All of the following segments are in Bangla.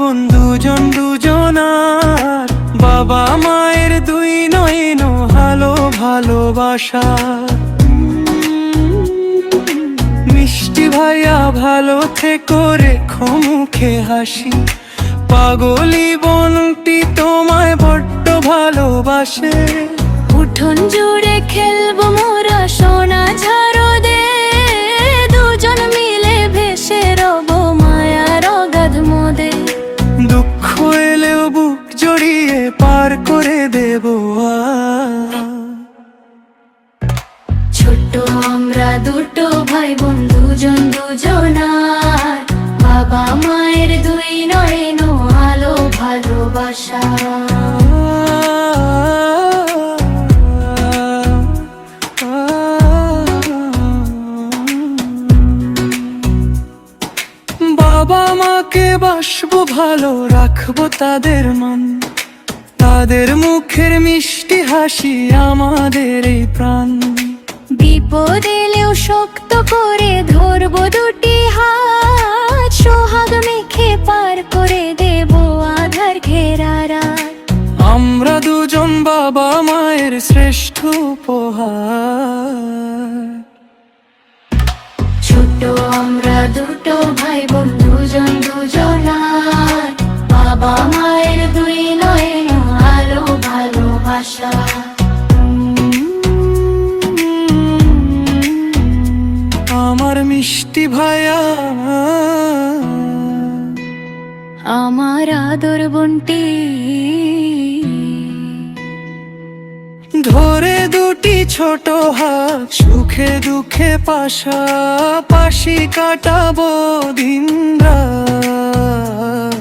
বোন দুজন দুজনার, বাবা মায়ের দুই নয়ন ভালো ভালোবাসা। মিষ্টি ভাইয়া ভালো থেকো রেখো মুখে হাসি, পাগলি বোনটি তোমায় বড্ড ভালোবাসে। উঠোন জুড়ে খেলবো মোরা সোনা ঝাড়ো দে, দুজন মিলে ভেসে রব মায়ার অগাধ মোদে। দুঃখ এলেও বুক জড়িয়ে পার করে দেব ছোট্ট আমরা দুটো ভাই বোন দুজন দুজনার, বাবা মায়ের দুই নয়ন আলো ভালোবাসা। বাবা মাকে বাসবো ভালো, রাখবো তাদের মান, তাদের মুখের মিষ্টি হাসি আমাদের এই প্রাণ। বিপদ এলেও শক্ত করে ধরবো দুটি হাত, সোহাগ মেখে পার করে দেব আধার ঘেরা রাত। আমরা দুজন বাবা মায়ের শ্রেষ্ঠ উপহার। ছোট আমরা দুটো ভাই বোন দুজন দুজনার, বাবা মায়ের দুই নয়ন আলো ভালোবাসা। আমার মিষ্টি ভাইয়া, আমার আদর বোনটি, ধরে দুটি ছোট হাত, সুখে দুঃখে পাশাপাশি কাটাবো দিন রাত।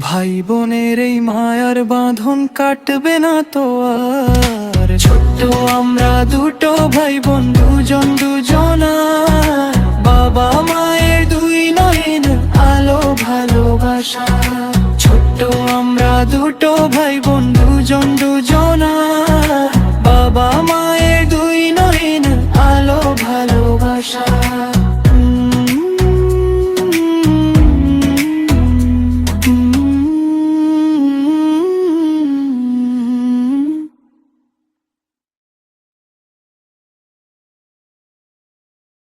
ভাই বোনের এই মায়ার বাঁধন কাটবে না তো আর। ছোট্ট আমরা দুটো ভাই বোন দুজন দুজনার, বাবা মায়ের দুই নয়ন আলো ভালোবাসা। ছোট্ট আমরা দুটো ভাই বোন দুজন দুজন